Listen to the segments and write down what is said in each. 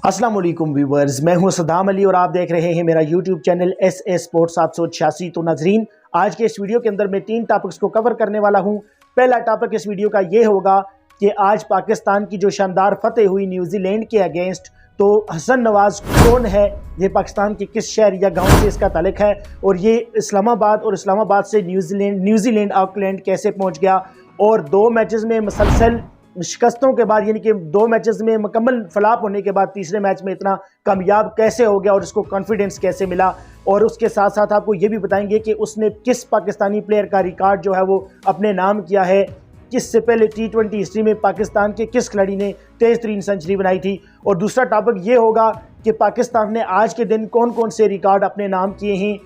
अस्सलाम वालेकुम व्यूवर्स, मैं हूं सद्दाम अली और आप देख रहे हैं मेरा यूट्यूब चैनल एस स्पोर्ट्स 786। तो नाजरीन, आज के इस वीडियो के अंदर मैं 3 टॉपिक्स को कवर करने वाला हूं। पहला टॉपिक इस वीडियो का ये होगा कि आज पाकिस्तान की जो शानदार फतेह हुई न्यूजीलैंड के अगेंस्ट, तो हसन नवाज कौन है, ये पाकिस्तान के किस शहर या गांव से इसका ताल्लुक है और ये इस्लामाबाद और इस्लामाबाद से न्यूजीलैंड ऑकलैंड कैसे पहुंच गया, और 2 मैचेस में मुसलसल शिकस्तों के बाद, यानी कि 2 मैचेस में मुकम्मल फ्लॉप होने के बाद तीसरे मैच में इतना कामयाब कैसे हो गया और इसको कॉन्फिडेंस कैसे मिला। और उसके साथ साथ आपको ये भी बताएंगे कि उसने किस पाकिस्तानी प्लेयर का रिकॉर्ड जो है वो अपने नाम किया है, किससे पहले T20 हिस्ट्री में पाकिस्तान के किस खिलाड़ी ने तेज़ तरीन सेंचुरी बनाई थी। और दूसरा टॉपिक ये होगा कि पाकिस्तान ने आज के दिन कौन कौन से रिकॉर्ड अपने नाम किए हैं।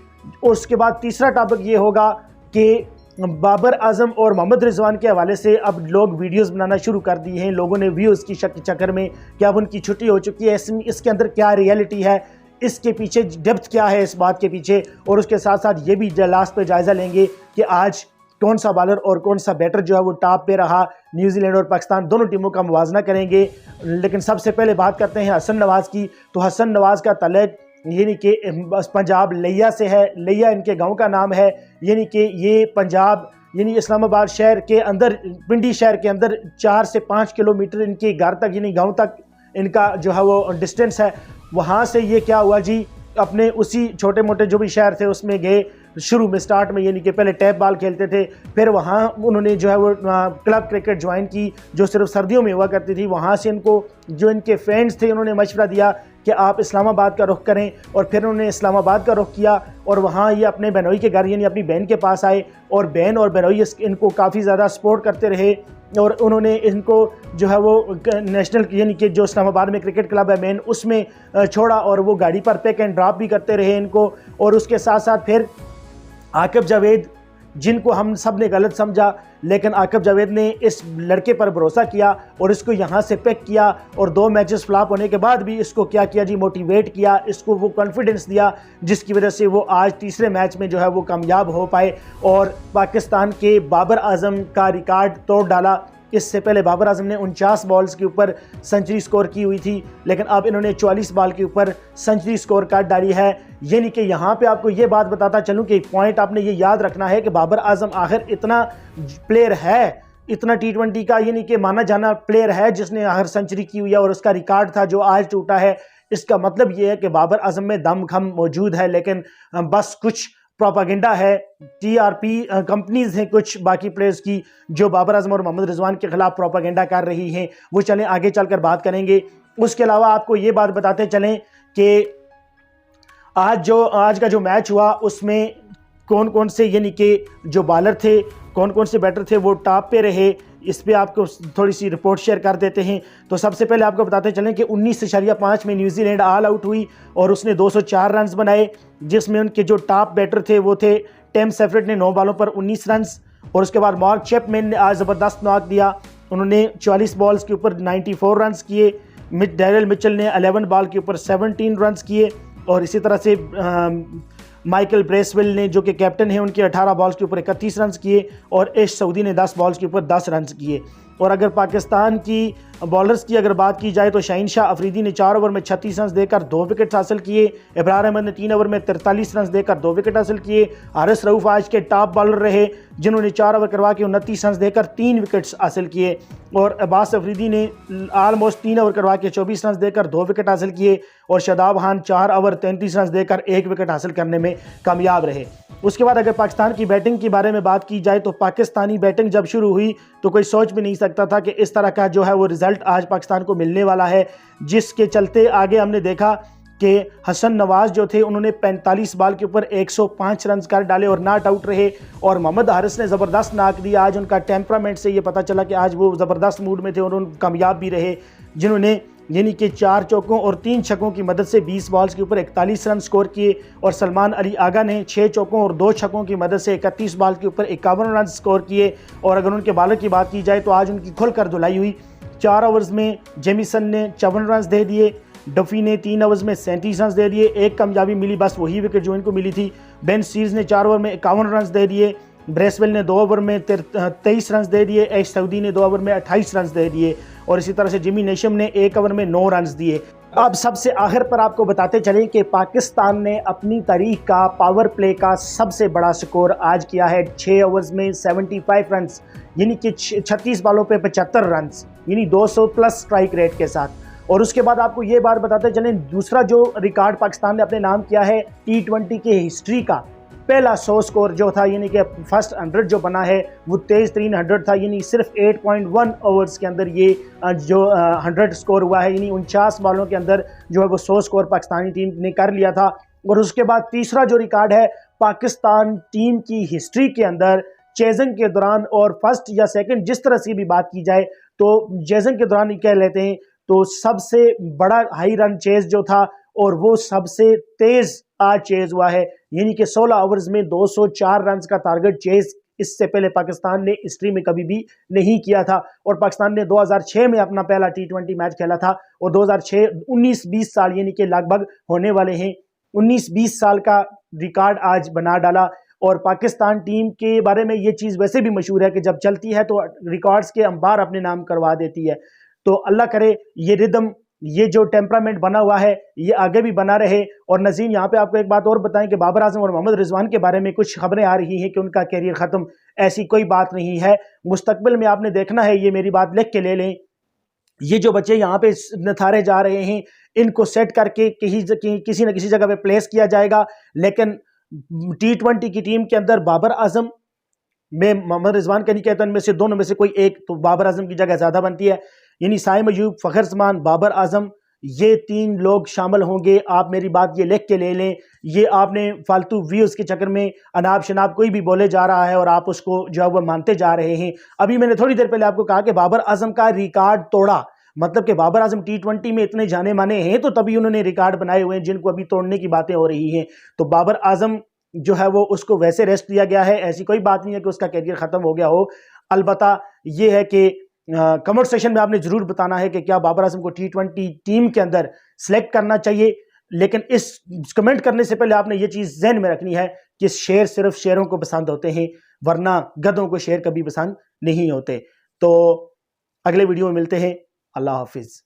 उसके बाद तीसरा टॉपिक ये होगा कि बाबर आजम और मोहम्मद रिजवान के हवाले से अब लोग वीडियोस बनाना शुरू कर दिए हैं। लोगों ने व्यूज़ की शक चक्कर में कि अब उनकी छुट्टी हो चुकी है, इसके अंदर क्या रियलिटी है, इसके पीछे डेप्थ क्या है इस बात के पीछे। और उसके साथ साथ ये भी लास्ट पे जायज़ा लेंगे कि आज कौन सा बॉलर और कौन सा बैटर जो है वो टॉप पे रहा। न्यूजीलैंड और पाकिस्तान दोनों टीमों का मुवाजना करेंगे। लेकिन सबसे पहले बात करते हैं हसन नवाज की। तो हसन नवाज का तल्लुक यानी कि पंजाब लिया से है। लिया इनके गांव का नाम है, यानी कि ये पंजाब यानी इस्लामाबाद शहर के अंदर, पिंडी शहर के अंदर 4 से 5 किलोमीटर इनके घर तक यानी गांव तक इनका जो है वो डिस्टेंस है। वहाँ से ये क्या हुआ जी, अपने उसी छोटे मोटे जो भी शहर थे उसमें गए शुरू में, स्टार्ट में, यानी कि पहले टैप बॉल खेलते थे, फिर वहाँ उन्होंने जो है वो क्लब क्रिकेट ज्वाइन की जो सिर्फ सर्दियों में हुआ करती थी। वहाँ से इनको जो इनके फ्रेंड्स थे उन्होंने मशवरा दिया कि आप इस्लामाबाद का रुख करें, और फिर उन्होंने इस्लामाबाद का रुख किया और वहाँ ये अपने बहनोई के घर यानी अपनी बहन के पास आए, और बहन और बहनोई इनको काफ़ी ज़्यादा सपोर्ट करते रहे। और उन्होंने इनको जो है वो नेशनल यानी कि जो इस्लामाबाद में क्रिकेट क्लब है मेन, उसमें छोड़ा, और वो गाड़ी पर पिक एंड ड्रॉप भी करते रहे इनको। और उसके साथ साथ फिर आकिब जावेद, जिनको हम सब ने गलत समझा, लेकिन आकिब जावेद ने इस लड़के पर भरोसा किया और इसको यहाँ से पिक किया, और 2 मैचेस फ्लॉप होने के बाद भी इसको क्या किया जी, मोटिवेट किया, इसको वो कॉन्फिडेंस दिया, जिसकी वजह से वो आज तीसरे मैच में जो है वो कामयाब हो पाए और पाकिस्तान के बाबर आजम का रिकॉर्ड तोड़ डाला। इससे पहले बाबर आजम ने 49 बॉल्स के ऊपर सेंचुरी स्कोर की हुई थी, लेकिन अब इन्होंने 44 बॉल के ऊपर सेंचुरी स्कोर कर डाली है। यानी कि यहाँ पे आपको ये बात बताता चलूँ कि पॉइंट आपने ये याद रखना है कि बाबर आजम आखिर इतना प्लेयर है, इतना T20 का यानी कि माना जाना प्लेयर है जिसने आखिर सेंचुरी की हुई है, और उसका रिकॉर्ड था जो आज टूटा है। इसका मतलब ये है कि बाबर आजम में दम खम मौजूद है, लेकिन बस कुछ प्रोपागेंडा है, टीआरपी कंपनीज हैं कुछ बाकी प्लेयर्स की जो बाबर आजम और मोहम्मद रिजवान के खिलाफ प्रोपागेंडा कर रही हैं। वो चलें आगे चलकर बात करेंगे। उसके अलावा आपको ये बात बताते चलें कि आज का जो मैच हुआ उसमें कौन कौन से यानी कि जो बॉलर थे, कौन कौन से बैटर थे वो टॉप पे रहे, इस पे आपको थोड़ी सी रिपोर्ट शेयर कर देते हैं। तो सबसे पहले आपको बताते चलें कि 19.5 में न्यूजीलैंड ऑल आउट हुई और उसने 204 रन बनाए, जिसमें उनके जो टॉप बैटर थे वो थे टेम सेफरेट ने 9 बॉलों पर 19 रन, और उसके बाद मार्क चैपमैन ने आज ज़बरदस्त नॉक दिया, उन्होंने 44 बॉल्स के ऊपर 94 रन किए। डैरिल मिचेल ने 11 बॉल के ऊपर 17 रन किए, और इसी तरह से माइकल ब्रेसवेल ने जो कि कैप्टन है उनके 18 बॉल्स के ऊपर 31 रन किए, और एश सऊदी ने 10 बॉल्स के ऊपर 10 रन किए। और अगर पाकिस्तान की बॉलर्स की अगर बात की जाए तो शाहीन शाह अफरीदी ने 4 ओवर में 36 रन देकर 2 विकेट हासिल किए। इब्रार अहमद ने 3 ओवर में 43 रन देकर 2 विकेट हासिल किए। हारिस रऊफ आज के टॉप बॉलर रहे जिन्होंने 4 ओवर करवा के 29 रन देकर 3 विकेट्स हासिल किए। और अब्बास अफरीदी ने ऑलमोस्ट 3 ओवर करवा के 24 रन देकर 2 विकेट हासिल किए, और शादाब खान 4 ओवर 33 रन देकर 1 विकेट हासिल करने में कामयाब रहे। उसके बाद अगर पाकिस्तान की बैटिंग के बारे में बात की जाए तो पाकिस्तानी बैटिंग जब शुरू हुई तो कोई सोच भी नहीं सकता था कि इस तरह का जो है वो रिज़ल्ट आज पाकिस्तान को मिलने वाला है, जिसके चलते आगे हमने देखा कि हसन नवाज जो थे उन्होंने 45 बॉल के ऊपर 105 रन कर डाले और नॉट आउट रहे, और मोहम्मद हारिस ने ज़बरदस्त नाक दिया। आज उनका टेम्परामेंट से ये पता चला कि आज वो ज़बरदस्त मूड में थे और उन्होंने कामयाब भी रहे, जिन्होंने यानी कि 4 चौकों और 3 छक्कों की मदद से 20 बॉल्स के ऊपर 41 रन स्कोर किए। और सलमान अली आगा ने 6 चौकों और 2 छक्कों की मदद से 31 बॉल के ऊपर 51 रन स्कोर किए। और अगर उनके बॉलर की बात की जाए तो आज उनकी खुलकर धुलाई हुई। 4 ओवर्स में जेमिसन ने 54 रन दे दिए, डफी ने 3 ओवर्स में 37 रन दे दिए, एक कामयाबी मिली बस वही विकेट जो इनको मिली थी। बेन स्टीव्स ने 4 ओवर में 51 रन दे दिए, ब्रेसवेल ने 2 ओवर में 23 रन दे दिए, एश सऊदी ने 2 ओवर में 28 रन दे दिए, और इसी तरह से जिमी नेशम ने 1 ओवर में 9 रन दिए। अब सबसे आखिर पर आपको बताते चलें कि पाकिस्तान ने अपनी तारीख का पावर प्ले का सबसे बड़ा स्कोर आज किया है 6 ओवर्स में 75 रन, यानी कि 36 बॉलों पे 75 रन, यानी 200 प्लस स्ट्राइक रेट के साथ। और उसके बाद आपको ये बात बताते चलें, दूसरा जो रिकॉर्ड पाकिस्तान ने अपने नाम किया है T20 की हिस्ट्री का, पहला 100 स्कोर जो था, यानी कि फर्स्ट 100 जो बना है वो तेज तरीन 100 था, यानी सिर्फ 8.1 ओवर्स के अंदर ये जो 100 स्कोर हुआ है, यानी 49 बॉलों के अंदर जो है वो 100 स्कोर पाकिस्तानी टीम ने कर लिया था। और उसके बाद तीसरा जो रिकॉर्ड है पाकिस्तान टीम की हिस्ट्री के अंदर चेजिंग के दौरान, और फर्स्ट या सेकंड जिस तरह से भी बात की जाए तो चेजिंग के दौरान ही कह लेते हैं, तो सबसे बड़ा हाई रन चेज जो था और वो सबसे तेज आज चेज हुआ है, यानी कि 16 ओवर्स में 204 रन का टारगेट चेज इससे पहले पाकिस्तान ने हिस्ट्री में कभी भी नहीं किया था। और पाकिस्तान ने 2006 में अपना पहला T20 मैच खेला था, और 2006 19-20 साल यानी कि लगभग होने वाले हैं, 19-20 साल का रिकॉर्ड आज बना डाला। और पाकिस्तान टीम के बारे में ये चीज़ वैसे भी मशहूर है कि जब चलती है तो रिकॉर्ड्स के अंबार अपने नाम करवा देती है। तो अल्लाह करे ये रिदम, ये जो टेम्परामेंट बना हुआ है ये आगे भी बना रहे। और नज़ीम, यहाँ पे आपको एक बात और बताएं कि बाबर आजम और मोहम्मद रिजवान के बारे में कुछ खबरें आ रही हैं कि उनका कैरियर ख़त्म, ऐसी कोई बात नहीं है। मुस्तकबिल में आपने देखना है, ये मेरी बात लिख के ले लें, ये जो बच्चे यहाँ पे नथारे जा रहे हैं इनको सेट करके किसी न किसी जगह पे प्लेस किया जाएगा। लेकिन T20 की टीम के अंदर बाबर आजम, मैं मोहम्मद रिजवान का नहीं कहता, इनमें से दोनों में से कोई एक, तो बाबर आजम की जगह ज़्यादा बनती है, यानी साइम अयूब, फ़खर जमान, बाबर आजम, ये 3 लोग शामिल होंगे। आप मेरी बात ये लिख के ले लें। ये आपने फालतू व्यूज़ के चक्कर में अनाब शनाब कोई भी बोले जा रहा है और आप उसको जो है वो मानते जा रहे हैं। अभी मैंने थोड़ी देर पहले आपको कहा कि बाबर आजम का रिकॉर्ड तोड़ा, मतलब कि बाबर आजम T20 में इतने जाने माने हैं तो तभी उन्होंने रिकॉर्ड बनाए हुए हैं जिनको अभी तोड़ने की बातें हो रही हैं। तो बाबर आजम जो है वो उसको वैसे रेस्ट दिया गया है, ऐसी कोई बात नहीं है कि उसका कैरियर ख़त्म हो गया हो। अलबत्ता ये है कि कमेंट सेक्शन में आपने ज़रूर बताना है कि क्या बाबर आजम को T20 टीम के अंदर सेलेक्ट करना चाहिए। लेकिन इस कमेंट करने से पहले आपने ये चीज़ जहन में रखनी है कि शेर सिर्फ शेरों को पसंद होते हैं, वरना गधों को शेर कभी पसंद नहीं होते। तो अगले वीडियो में मिलते हैं। अल्लाह हाफिज़।